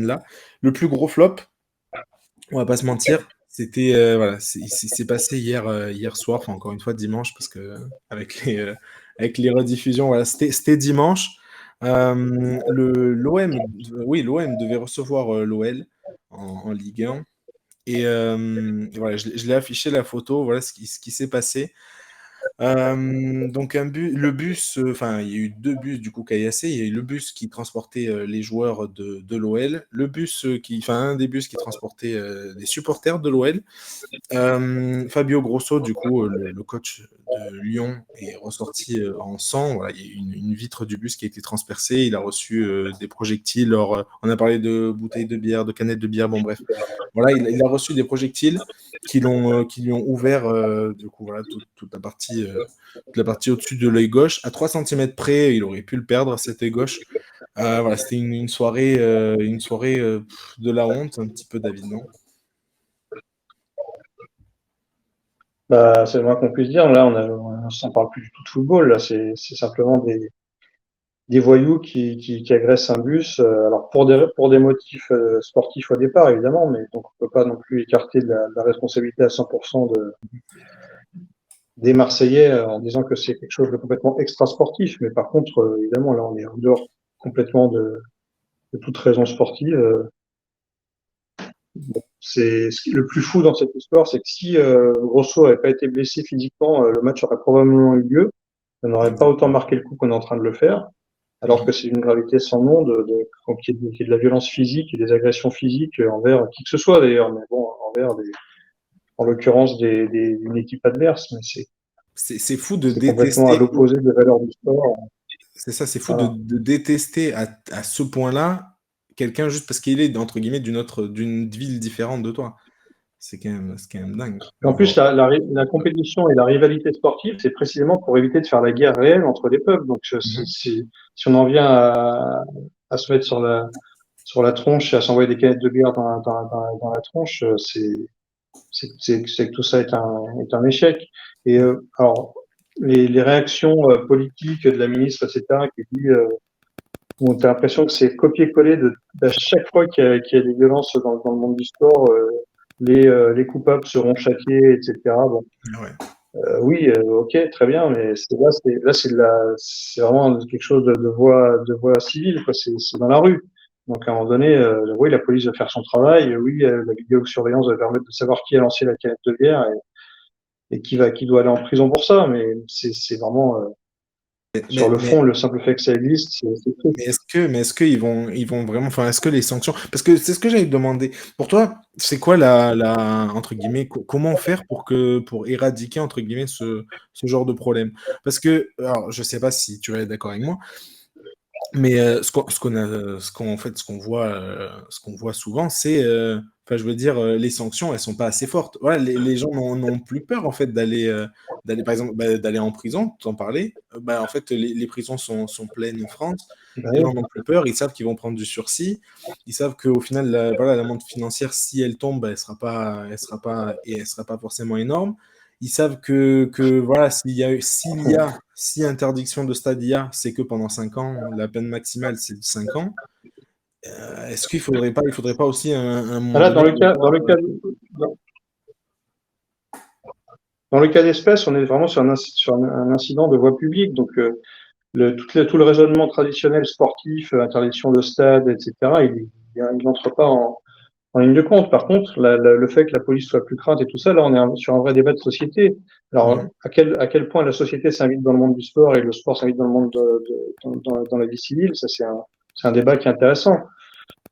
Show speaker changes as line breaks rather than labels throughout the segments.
là. Le plus gros flop, on va pas se mentir, c'était voilà, c'est passé hier soir, enfin encore une fois dimanche, parce que avec les rediffusions, voilà, c'était dimanche. L'OM, oui, l'OM devait recevoir l'OL en Ligue 1. Et voilà, je l'ai affiché la photo, voilà ce qui s'est passé. Donc le bus, enfin il y a eu deux bus du coup caillassés. Il y a eu le bus qui transportait les joueurs de l'OL, le bus enfin un des bus qui transportait des supporters de l'OL. Fabio Grosso, du coup, le coach de Lyon, est ressorti en sang. Voilà, il y a eu une vitre du bus qui a été transpercée. Il a reçu des projectiles. Alors, on a parlé de bouteilles de bière, de canettes de bière. Bon, bref. Voilà, il a reçu des projectiles qui lui ont ouvert, du coup, voilà, toute la partie au-dessus de l'œil gauche. À 3 cm près, il aurait pu le perdre, cet œil gauche. Voilà, c'était une soirée de la honte, un petit peu, David, non?
Bah, c'est le moins qu'on puisse dire. Là, on s'en parle plus du tout de football. Là, c'est simplement des voyous qui agressent un bus. Alors pour des motifs sportifs au départ, évidemment, mais donc on peut pas non plus écarter de la responsabilité à 100% des Marseillais en disant que c'est quelque chose de complètement extra-sportif. Mais par contre, évidemment, là, on est en dehors complètement de toute raison sportive. Le plus fou dans cette histoire, c'est que si Grosso n'avait pas été blessé physiquement, le match aurait probablement eu lieu. Ça n'aurait pas autant
Exactement.
marqué le coup qu'on est en train de le faire, alors que c'est une gravité sans nom qu'il y ait de la violence physique et des agressions physiques envers qui que ce soit d'ailleurs, mais bon, en l'occurrence d'une équipe adverse, mais
C'est fou de
c'est complètement à
détester.
l'opposé des valeurs du sport.
C'est ça, c'est fou
Voilà.
de détester à ce point-là quelqu'un juste parce qu'il est, entre guillemets, d'une ville différente de toi. C'est quand même dingue.
En plus, la compétition et la rivalité sportive, c'est précisément pour éviter de faire la guerre réelle entre les peuples. Donc,
Mhm.
si on en vient à se mettre sur la tronche et à s'envoyer des canettes de bière dans la tronche, c'est que tout ça est un échec. Et alors, les réactions politiques de la ministre, etc., qui dit, où t'as l'impression que c'est copier-coller d'à chaque fois qu'il y a des violences dans le monde du sport, les coupables seront châtiés, etc. Bon,
Ouais.
oui, ok, très bien, mais c'est vraiment quelque chose de voie civile, quoi. C'est dans la rue. Donc à un moment donné, oui, la police va faire son travail. Oui, la vidéosurveillance va permettre de savoir qui a lancé la canette de bière et qui doit aller en prison pour ça. Mais c'est vraiment sur le
Mais
fond, le simple fait que ça existe, c'est triste.
mais est-ce ils vont vraiment, enfin, est-ce que les sanctions, parce que c'est ce que j'allais te demander. Pour toi, c'est quoi entre guillemets, comment faire pour éradiquer, entre guillemets, ce genre de problème? Parce que, alors, je sais pas si tu es d'accord avec moi, mais en fait, ce qu'on voit souvent, c'est, enfin, je veux dire, les sanctions, elles sont pas assez fortes. Voilà, les gens n'ont plus peur en fait d'aller, par exemple, d'aller en prison. T'en parlais. Bah, en fait, les prisons sont pleines en France.
Ben
Les gens
oui.
n'ont plus peur. Ils savent qu'ils vont prendre du sursis. Ils savent qu'au final, voilà, l'amende financière, si elle tombe, bah, elle sera pas forcément énorme. Ils savent que voilà, si interdiction de stade il y a, c'est que pendant 5 ans, la peine maximale, c'est de 5 ans. Est-ce il faudrait pas aussi, à un moment
Là,
donné,
dans, dans le cas d'espèce, on est vraiment sur un incident de voie publique. Donc, tout le raisonnement traditionnel sportif, interdiction de stade, etc., il n'entre pas en ligne de compte. Par contre, le fait que la police soit plus crainte et tout ça, là, on est sur un vrai débat de société. Alors,
Mhm.
à quel point la société s'invite dans le monde du sport et le sport s'invite dans le monde dans la vie civile, ça, c'est un débat qui est intéressant.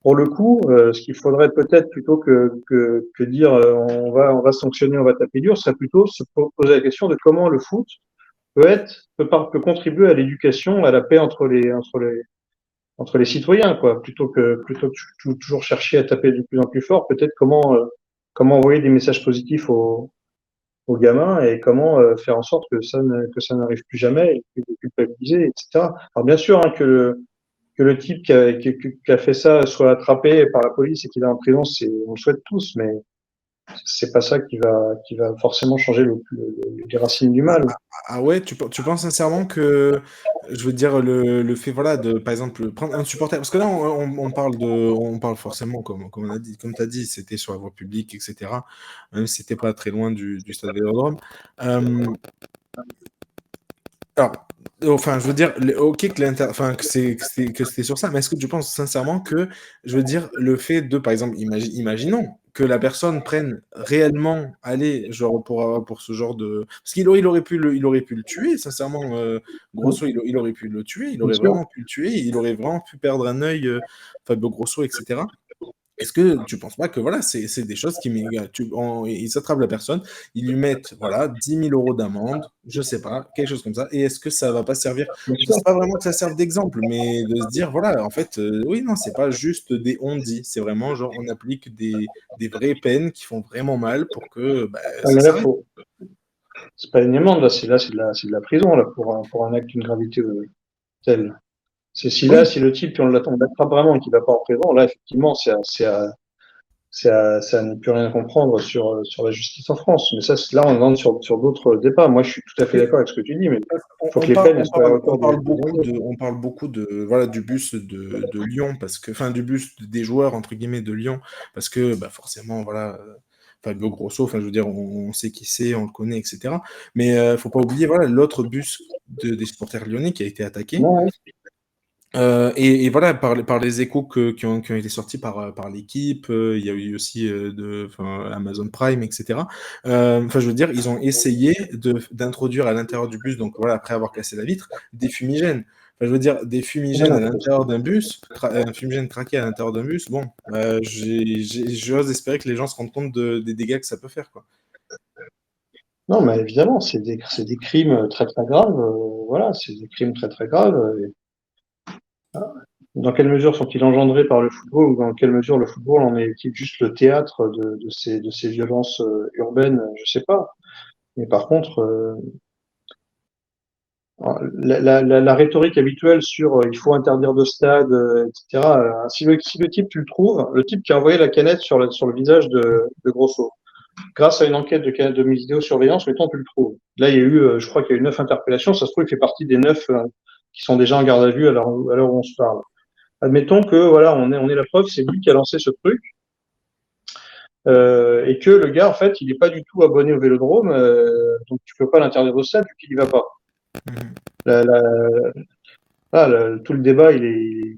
Pour le coup, ce qu'il faudrait peut-être plutôt que dire on va sanctionner, on va taper dur, serait plutôt se poser la question de comment le foot peut contribuer à l'éducation, à la paix entre les citoyens, quoi. Plutôt que toujours chercher à taper de plus en plus fort, peut-être comment envoyer des messages positifs aux gamins et comment faire en sorte que ça n'arrive plus jamais et de culpabiliser, etc. Alors bien sûr hein, que le type qui a fait ça soit attrapé par la police et qu'il est en prison, on le souhaite tous, mais c'est pas ça qui va forcément changer les racines du mal.
Ah ouais, tu penses sincèrement que, je veux dire, le fait, voilà, de, par exemple, prendre un supporter, parce que là, on parle forcément, comme on a dit, comme tu as dit, c'était sur la voie publique, etc. Même si c'était pas très loin du stade Vélodrome. Euh, alors, enfin, je veux dire, ok enfin, que c'était sur ça, mais est-ce que tu penses sincèrement que, je veux dire, le fait de, par exemple, imaginons que la personne prenne réellement, aller, genre, pour ce genre de... Parce il aurait il aurait pu le tuer, sincèrement, Grosso, il aurait pu le tuer, il
Bien
aurait
sûr.
vraiment pu le tuer, il aurait vraiment pu perdre un œil, Fabio Grosso, etc. Est-ce que tu penses pas que voilà, c'est des choses ils s'attrapent la personne, ils lui mettent voilà 10 000 € d'amende, je sais pas, quelque chose comme ça. Et est-ce que ça va pas servir?
Bien
Je
sûr.
sais pas vraiment que ça serve d'exemple, mais de se dire voilà, en fait, oui, non, c'est pas juste des on-dit, c'est vraiment genre on applique des vraies peines qui font vraiment mal pour que bah,
Ah,
ça
mais là,
s'arrête.
c'est pas une amende, là, c'est de la prison, là, pour un acte d'une gravité telle.
Oui,
Si le type, on l'attrape vraiment et qu'il va pas en prison, là, effectivement, ça n'est plus rien à comprendre sur la justice en France. Mais ça, là, on entre sur d'autres débats. Moi, je suis tout à fait
mais
d'accord avec ce que tu dis, mais il faut que les peines elles soient à la hauteur des enjeux.
on parle beaucoup de, voilà, du bus de Lyon, parce que, enfin, du bus des joueurs, entre guillemets, de Lyon, parce que, bah, forcément, voilà, Fabio Grosso, enfin, je veux dire, on sait qui c'est, on le connaît, etc. Mais faut pas oublier, voilà, l'autre bus des supporters lyonnais qui a été attaqué.
Non,
Et voilà, par les échos qui ont été sortis par l'équipe, il y a eu aussi enfin, Amazon Prime, etc. Enfin, je veux dire, ils ont essayé d'introduire à l'intérieur du bus, donc voilà, après avoir cassé la vitre, des fumigènes. Enfin, je veux dire, des fumigènes à
voilà.
l'intérieur d'un bus, un fumigène craqué à l'intérieur d'un bus, bon, j'ose espérer que les gens se rendent compte des dégâts que ça peut faire, quoi.
Non, mais évidemment, c'est des crimes très très graves. Voilà, c'est des crimes très très graves. Dans quelle mesure sont-ils engendrés par le football ou dans quelle mesure le football en est-il juste le théâtre de ces violences urbaines, je sais pas. Mais par contre, la rhétorique habituelle sur il faut interdire de stade, etc. Si le type, tu le trouves, le type qui a envoyé la canette sur le visage de Grosso, grâce à une enquête de vidéosurveillance, mettons, tu le trouves. Là, il y a eu, je crois qu'il y a eu 9 interpellations. Ça se trouve, il fait partie des 9 qui sont déjà en garde à vue à l'heure où on se parle. Admettons que voilà, on est la preuve, c'est lui qui a lancé ce truc, et que le gars, en fait, il n'est pas du tout abonné au Vélodrome, donc tu peux pas l'interdire de stade vu qu'il y va pas.
Mhm.
La, la, tout le débat, il est,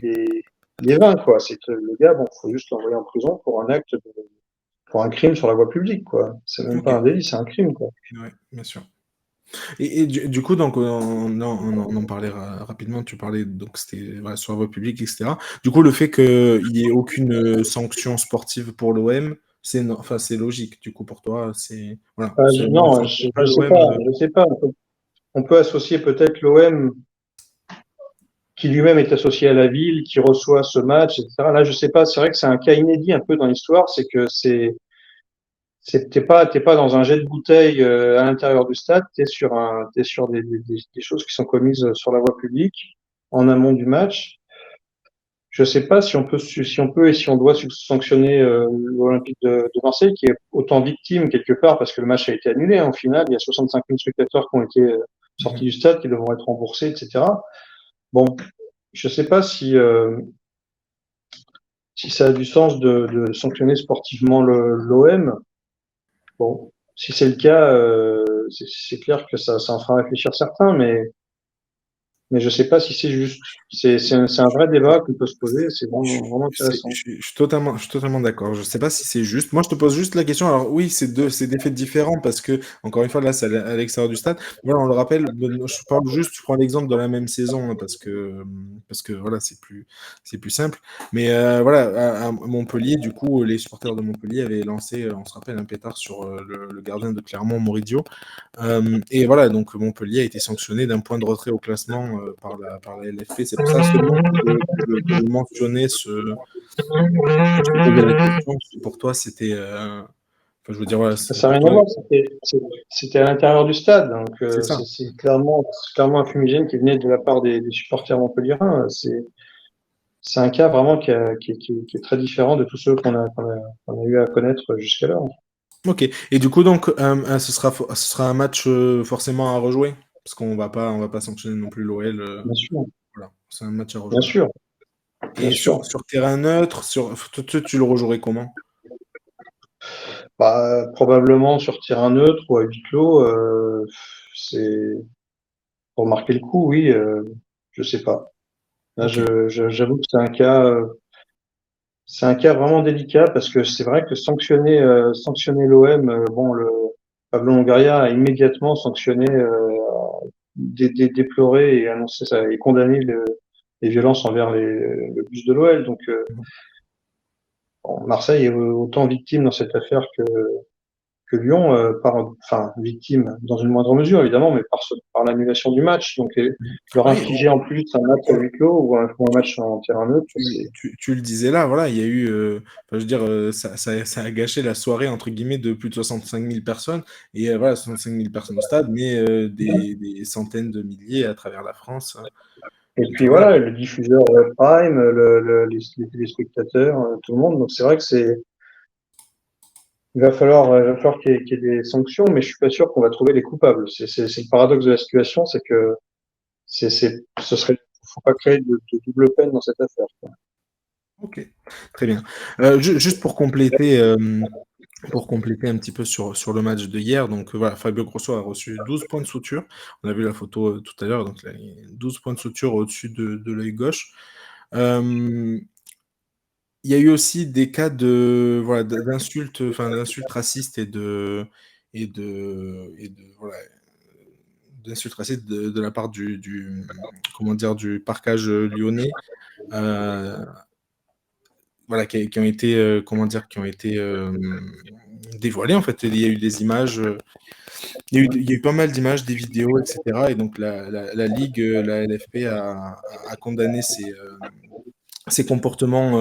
il est vain, quoi. C'est que le gars, bon, faut juste l'envoyer en prison pour un pour un crime sur la voie publique, quoi. C'est même
Ok,
pas un délit, c'est un crime, quoi.
ouais, bien sûr. Et du coup, donc, on en parlait rapidement, tu parlais, donc c'était voilà, sur la voie publique, etc. Du coup, le fait qu'il n'y ait aucune sanction sportive pour l'OM, enfin, c'est logique, du coup, pour toi, c'est... Voilà,
Non,
ça fait pas l'OM...
je sais pas. On peut associer peut-être l'OM qui lui-même est associé à la ville, qui reçoit ce match, etc. Là, je sais pas. C'est vrai que c'est un cas inédit un peu dans l'histoire, c'est que t'es pas dans un jet de bouteille à l'intérieur du stade, t'es sur des choses qui sont commises sur la voie publique en amont du match. Je sais pas si on peut et si on doit sanctionner l'Olympique de Marseille, qui est autant victime quelque part parce que le match a été annulé. Hein, au final, il y a 65 000 spectateurs qui ont été sortis
Mhm.
du stade, qui devront être remboursés, etc. Bon, je sais pas si ça a du sens de sanctionner sportivement l'OM. Bon, si c'est le cas, c'est clair que ça en fera réfléchir certains, mais je sais pas si c'est juste. C'est un vrai débat qu'on peut se poser. C'est vraiment intéressant.
Je suis je suis totalement d'accord. Je sais pas si c'est juste. Moi, je te pose juste la question. Alors, oui, c'est des faits différents parce que, encore une fois, là, c'est à l'extérieur du stade. Voilà, on le rappelle, je parle juste, je prends l'exemple de la même saison hein, parce que voilà, c'est plus simple. Mais voilà, à Montpellier, du coup, les supporters de Montpellier avaient lancé, on se rappelle, un pétard sur le gardien de Clermont, Moridio. Et voilà, donc Montpellier a été sanctionné d'un point de retrait au classement par la LFP. C'est pour ça seulement que je mentionnais que je te posais la question. Pour toi, c'était. Enfin, je veux dire, voilà,
Ça n'a
pour
rien à
toi,
voir. C'était à l'intérieur du stade, donc
c'est ça.
c'est clairement un fumigène qui venait de la part des supporters montpelliérains. c'est un cas vraiment qui est très différent de tous ceux qu'on a eu à connaître jusqu'alors.
Ok. Et du coup, donc, ce sera un match forcément à rejouer, parce qu'on va pas sanctionner non plus l'OL.
Bien sûr,
Voilà, c'est un match à
bien
rejouer.
sûr, bien
Et
sûr.
sur terrain neutre, tu le rejouerais comment?
Bah, probablement sur terrain neutre ou à huis clos, c'est pour marquer le coup, oui. Je sais pas. Là,
Ok.
j'avoue que c'est un cas vraiment délicat parce que c'est vrai que sanctionner l'OM, bon, Pablo Longoria a immédiatement sanctionné, déploré et annoncé ça et condamné les violences envers le bus de l'OL. Donc, bon, Marseille est autant victime dans cette affaire que Lyon, enfin victime dans une moindre mesure évidemment, mais par l'annulation du match. Donc, leur
Oui,
infliger en plus un match à huis clos ou un match en terrain neutre, c'est
tu le disais là, voilà, il y a eu, enfin, je veux dire, ça a gâché la soirée, entre guillemets, de plus de 65 000 personnes. Et voilà, 65 000 personnes au stade, mais des centaines de milliers à travers la France, hein.
et
Donc
puis
voilà.
voilà, le diffuseur Prime, les téléspectateurs, tout le monde. Donc c'est vrai que il va falloir qu'il y ait des sanctions, mais je suis pas sûr qu'on va trouver les coupables. C'est le paradoxe de la situation, c'est que faut pas créer de double peine dans cette affaire, quoi.
Ok, très bien. Juste pour compléter un petit peu sur le match de hier, donc voilà, Fabio Grosso a reçu 12 points de suture. On a vu la photo tout à l'heure, donc là, il y a 12 points de suture au-dessus de l'œil gauche. Euh, Il y a eu aussi des cas de voilà d'insultes, enfin d'insultes racistes voilà, d'insultes racistes de la part du comment dire du parcage lyonnais, euh, voilà qui ont été comment dire qui ont été dévoilées en fait. Il y a eu des images, il y a eu pas mal d'images, des vidéos, etc. Et donc la Ligue, la LFP a condamné ces comportements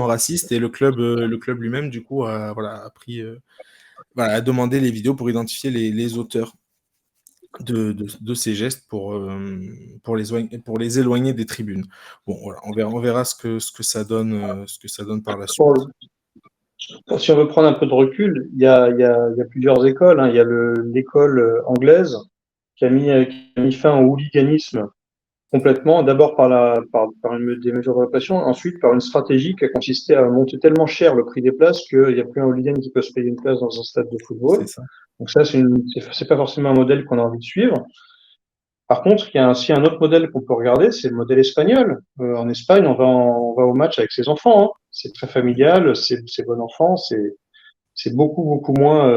racistes, et le club lui-même du coup a voilà a pris voilà, a demandé les vidéos pour identifier les auteurs de ces gestes pour les éloigner des tribunes. Bon voilà, on verra ce que ça donne par la suite.
Pour- Si on veut prendre un peu de recul, il y a plusieurs écoles, hein. Il y a l'école anglaise qui a mis fin au hooliganisme complètement, d'abord des mesures de répression, ensuite par une stratégie qui a consisté à monter tellement cher le prix des places qu'il n'y a plus un hooligan qui peut se payer une place dans un stade de football.
C'est ça.
Donc ça, c'est pas forcément un modèle qu'on a envie de suivre. Par contre, il y a aussi un autre modèle qu'on peut regarder, c'est le modèle espagnol. En Espagne, on va au match avec ses enfants, hein. C'est très familial, c'est bon enfant, c'est beaucoup, beaucoup moins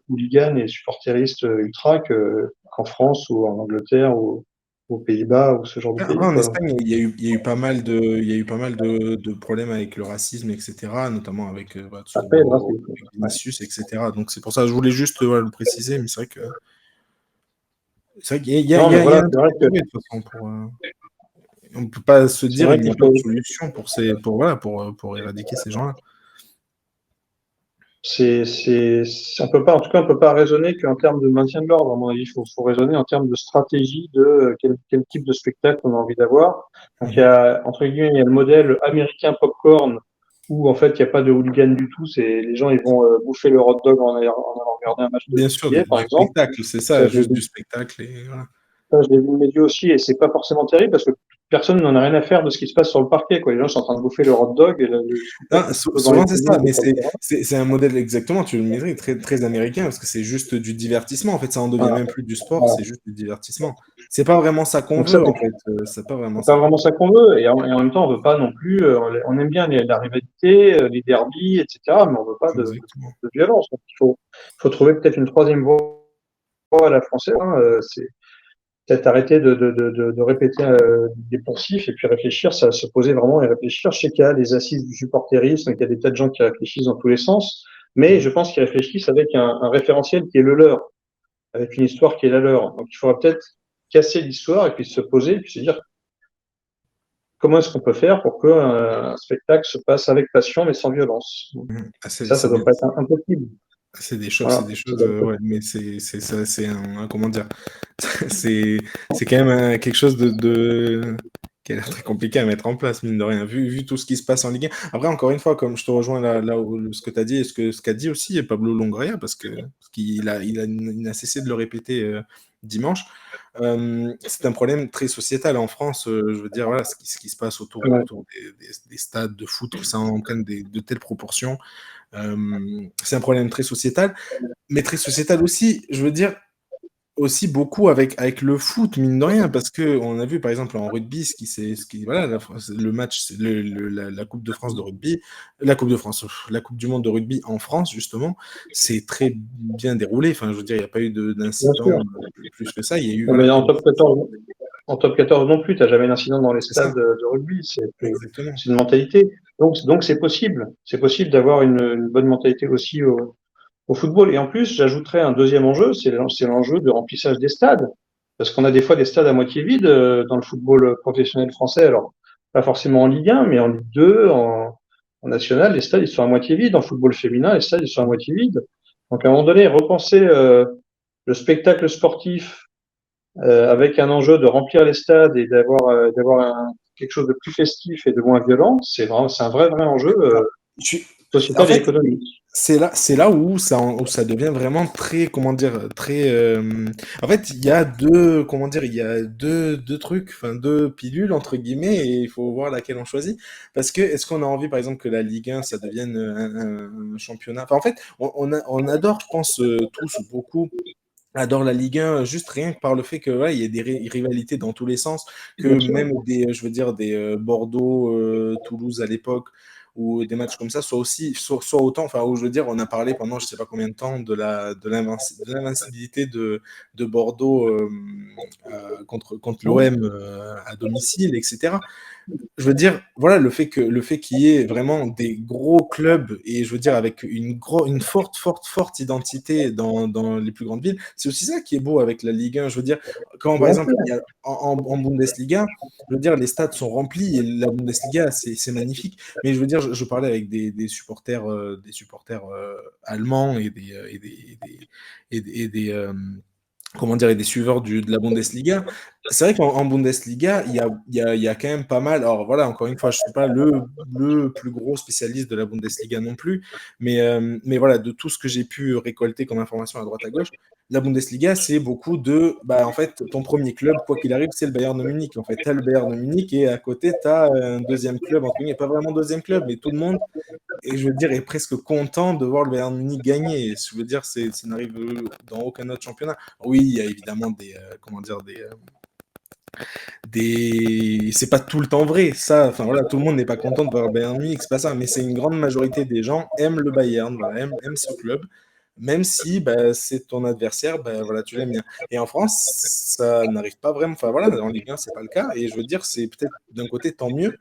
hooligan et supporteriste ultra qu'en France ou en Angleterre ou aux Pays-Bas ou ce genre de
Après,
pays,
en
quoi.
Espagne, il y a eu pas mal de problèmes avec le racisme, etc., notamment avec bah, tout ce qu'on
Après, là,
voit avec
ouais.
Vinicius, etc. Donc c'est pour ça que je voulais juste voilà, le préciser, mais c'est vrai
Non, mais
il y a
voilà,
un truc à trouver de toute façon on peut pas se
c'est
dire
vrai
il n'y
qu'il
a pas
faut,
de solution voilà, pour éradiquer ces gens-là.
on peut pas, en tout cas, on peut pas raisonner qu'en termes de maintien de l'ordre. À mon avis, faut raisonner en termes de stratégie de quel type de spectacle on a envie d'avoir. Donc,
Mhm.
entre guillemets, il y a le modèle américain popcorn où, en fait, il n'y a pas de hooligan du tout. C'est, les gens, ils vont bouffer leur hot dog en allant regarder un match de
Bien sûr,
NBA, par
du
exemple.
spectacle, c'est
Ça,
ça,
je l'ai
juste
vu.
du spectacle et voilà.
Ça, je l'ai vu de mes yeux aussi, et c'est pas forcément terrible parce que personne n'en a rien à faire de ce qui se passe sur le parquet, quoi. Les gens sont en train de bouffer leur hot dog et le spectacle
Ah,
se pose dans les
souvent c'est ça,
tribunes ou
mais
sur le terrain.
c'est un modèle exactement, tu le maîtrises, très, très américain, parce que c'est juste du divertissement. En fait, ça en devient
Voilà.
même plus du sport,
Voilà.
c'est juste du divertissement. C'est pas vraiment ça qu'on
Donc ça,
veut, en fait. C'est pas vraiment
c'est pas
ça qu'on
vraiment
veut.
ça qu'on veut. Et en même temps, on veut pas non plus. On aime bien la rivalité, les derbies, etc. Mais on veut pas
Exactement.
de violence. Donc il faut trouver peut-être une troisième voie à la française, hein. C'est peut-être arrêter de répéter des poncifs et puis réfléchir, ça se poser vraiment et réfléchir. Je sais qu'il y a des assises du supporterisme, qu'il y a des tas de gens qui réfléchissent dans tous les sens, mais
Mhm.
je pense qu'ils réfléchissent avec un référentiel qui est le leur, avec une histoire qui est la leur. Donc il faudra peut-être casser l'histoire et puis se poser et puis se dire comment est-ce qu'on peut faire pour qu'un spectacle se passe avec passion mais sans violence.
Mhm. Ah,
Ça doit pas être impossible.
c'est
Voilà.
des choses, ouais, mais c'est ça, c'est comment dire, c'est, c'est quand même quelque chose qui a l'air très compliqué à mettre en place, mine de rien, vu tout ce qui se passe en Ligue 1. Après, encore une fois, comme je te rejoins là où ce que tu as dit et ce qu'a dit aussi Pablo Longoria, parce qu'il a cessé de le répéter dimanche. C'est un problème très sociétal en France. Je veux dire, voilà, ce qui se passe
Ouais.
autour des stades de foot, que ça entraîne de telles proportions. C'est un problème très sociétal, mais très sociétal aussi, je veux dire, aussi beaucoup avec le foot, mine de rien, parce que on a vu par exemple en rugby voilà, le match, la Coupe de France de rugby, la Coupe de France, la Coupe du Monde de rugby en France, justement, c'est très bien déroulé. Enfin, je veux dire, il n'y a pas eu
Bien
d'incident
sûr.
plus que ça. Il y a eu,
Non, mais
voilà,
en top 14 non plus, tu n'as jamais d'incident dans les
c'est ça,
stades de rugby.
exactement.
C'est une mentalité. Donc c'est possible. C'est possible d'avoir une bonne mentalité aussi au football. Et en plus, j'ajouterais un deuxième enjeu, c'est l'enjeu de remplissage des stades. Parce qu'on a des fois des stades à moitié vides dans le football professionnel français. Alors, pas forcément en Ligue 1, mais en Ligue 2, en National, les stades, ils sont à moitié vides. En football féminin, les stades, ils sont à moitié vides. Donc, à un moment donné, repenser le spectacle sportif avec un enjeu de remplir les stades et d'avoir quelque chose de plus festif et de moins violent, c'est un vrai enjeu
Je suis- En
sociétal et
fait,
économique.
c'est là où ça devient vraiment très, comment dire, très. En fait, il y a deux, comment dire, il y a deux trucs, enfin deux pilules entre guillemets, et il faut voir laquelle on choisit. Parce que est-ce qu'on a envie, par exemple, que la Ligue 1, ça devienne un championnat. Enfin, en fait, on adore, je pense, tous ou beaucoup adore la Ligue 1 juste rien que par le fait que ouais, il y a des rivalités dans tous les sens, que
Bien sûr.
même je veux dire des Bordeaux, Toulouse à l'époque ou des matchs comme ça soit autant, enfin où je veux dire on a parlé pendant je sais pas combien de temps de l'invincibilité de Bordeaux contre l'OM à domicile, etc. Je veux dire, voilà, le fait qu'il y ait vraiment des gros clubs et je veux dire avec une forte identité dans les plus grandes villes, c'est aussi ça qui est beau avec la Ligue 1. Je veux dire, quand par
Bien
exemple,
sûr.
il y a, en Bundesliga, je veux dire, les stades sont remplis et la Bundesliga, c'est magnifique. Mais je veux dire, je parlais avec des supporters allemands et des comment dire, et des suiveurs de la Bundesliga. C'est vrai qu'en Bundesliga, il y a quand même pas mal. Alors voilà, encore une fois, je ne suis pas le plus gros spécialiste de la Bundesliga non plus, mais voilà, de tout ce que j'ai pu récolter comme information à droite à gauche, la Bundesliga, c'est beaucoup de. Bah, en fait, ton premier club, quoi qu'il arrive, c'est le Bayern de Munich. En fait, tu as le Bayern de Munich et à côté, tu as un deuxième club, entre guillemets, pas vraiment deuxième club, mais tout le monde et je veux dire, est presque content de voir le Bayern Munich gagner. Et je veux dire, ça n'arrive dans aucun autre championnat. Oui, il y a évidemment comment dire, c'est pas tout le temps vrai. Ça, enfin voilà, tout le monde n'est pas content de voir le Bayern Munich, c'est pas ça. Mais c'est une grande majorité des gens aiment le Bayern, voilà, aiment ce club. Même si bah, c'est ton adversaire, bah, voilà, tu l'aimes bien. Et en France, ça n'arrive pas vraiment. Enfin voilà, en Ligue 1, c'est pas le cas. Et je veux dire, c'est peut-être d'un côté tant mieux,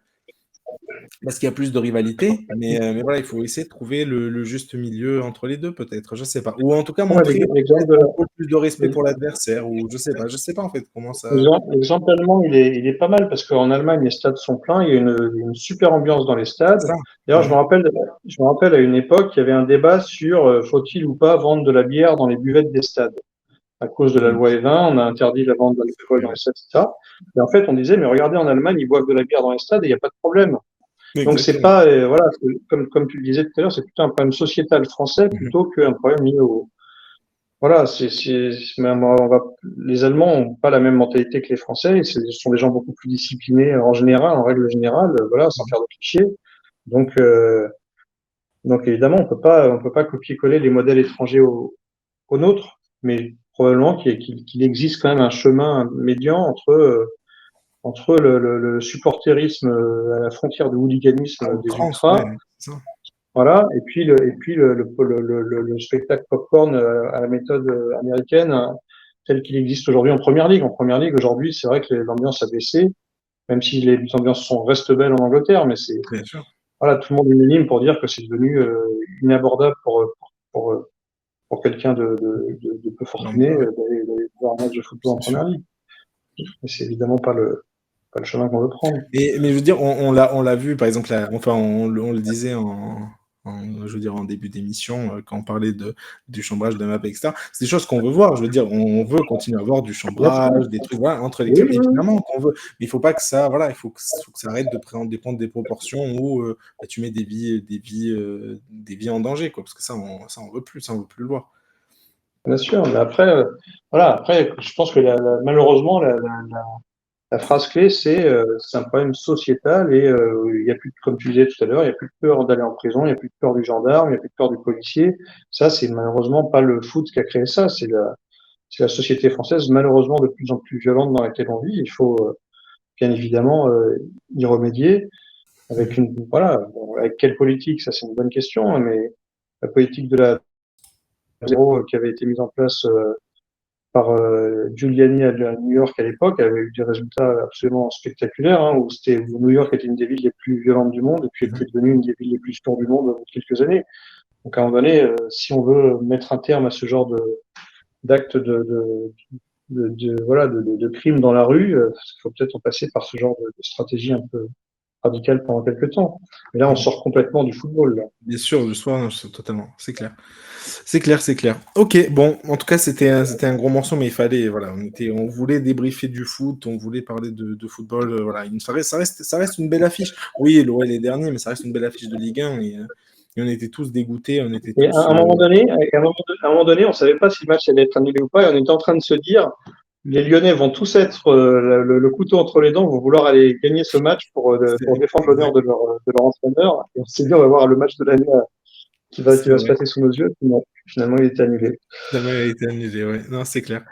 parce qu'il y a plus de rivalité, mais voilà, il faut essayer de trouver le juste milieu entre les deux, peut-être, je sais pas. Ou en tout cas
Ouais,
montrer
l'exemple
peut-être
de
un peu plus de respect pour l'adversaire, ou je sais pas en fait comment ça.
l'exemple allemand, il est pas mal parce qu'en Allemagne, les stades sont pleins, il y a une super ambiance dans les
C'est
stades.
ça.
D'ailleurs,
Mhm.
je me rappelle à une époque, il y avait un débat sur faut-il ou pas vendre de la bière dans les buvettes des stades. À cause de la
Mhm.
loi E20, on a interdit la vente
C'est
d'alcool
vrai,
dans
ouais.
les stades, etc. Et en fait, on disait, mais regardez, en Allemagne, ils boivent de la bière dans les stades et il n'y a pas de problème. Donc, c'est
Exactement.
pas, voilà, comme tu le disais tout à l'heure, c'est plutôt un problème sociétal français
Mhm.
plutôt qu'un problème lié au, voilà, même, les Allemands ont pas la même mentalité que les Français. Ce sont des gens beaucoup plus disciplinés en général, en règle générale, voilà, sans
Mhm.
faire de clichés. Donc, donc évidemment, on peut pas copier-coller les modèles étrangers au nôtre, mais probablement qu'il existe quand même un chemin médian entre le supporterisme à la frontière du
À
hooliganisme des
outrance,
ultras,
ouais, c'est ça.
voilà, et puis le spectacle popcorn à la méthode américaine tel qu'il existe aujourd'hui en première ligue. En première ligue, aujourd'hui, c'est vrai que l'ambiance a baissé, même si les ambiances restent belles en Angleterre, mais c'est,
Bien sûr.
voilà, tout le monde est unanime pour dire que c'est devenu inabordable pour quelqu'un de peu fortuné
Lambda, ouais.
d'aller voir un match de football en
C'est sûr.
première ligue. Et c'est évidemment pas le chemin qu'on veut prendre.
Mais je veux dire, on l'a vu, par exemple, enfin, on le disait je veux dire, en début d'émission, quand on parlait du chambrage de map, etc. C'est des choses qu'on veut voir. Je veux dire, on veut continuer à voir du
Bien sûr.
chambrage, des trucs voilà, entre les
Oui,
clubs,
oui, oui.
évidemment qu'on veut. Mais il faut pas que ça, voilà, faut que ça arrête de prendre des proportions où bah, tu mets des vies en danger, quoi. Parce que ça, on veut plus, ça, on veut plus le voir.
Bien sûr. Mais après, voilà, après, je pense que malheureusement, la phrase clé, c'est un problème sociétal et il y a plus, comme tu disais tout à l'heure, il y a plus de peur d'aller en prison, il y a plus de peur du gendarme, il y a plus de peur du policier. Ça, c'est malheureusement pas le foot qui a créé ça, c'est la société française malheureusement de plus en plus violente dans laquelle on vit. Il faut bien évidemment y remédier avec
Mhm.
voilà, bon, avec quelle politique, ça c'est une bonne question, hein, mais la politique de la zéro qui avait été mise en place par Giuliani à New York à l'époque avait eu des résultats absolument spectaculaires, hein, où New York était une des villes les plus violentes du monde et puis était
Mhm.
devenue une des villes les plus sûres du monde en quelques années. Donc à un moment donné, si on veut mettre un terme à ce genre d'actes voilà, de crimes dans la rue, il faut peut-être en passer par ce genre de stratégie un peu radicale pendant quelques temps. Mais là, on sort complètement du football, là.
Bien sûr, le soir, non, totalement, c'est clair. C'est clair, c'est clair. Ok, bon, en tout cas, c'était un gros morceau, mais il fallait, voilà, on voulait débriefer du foot, on voulait parler de football, voilà, ça reste une belle affiche. Oui, l'OL est dernier, mais ça reste une belle affiche de Ligue 1 et on était tous dégoûtés, on était
Et à
tous,
un moment donné, à un moment donné, on savait pas si le match allait être annulé ou pas, et on était en train de se dire, les Lyonnais vont tous être le couteau entre les dents, vont vouloir aller gagner ce match pour
c'est
défendre l'honneur
exact,
de leur entraîneur. Et on s'est dit, on va voir le match de l'année qui
c'est
va se
vrai.
passer sous nos yeux. Non, finalement, il était annulé.
Finalement, il a été annulé, ouais. Non, c'est clair.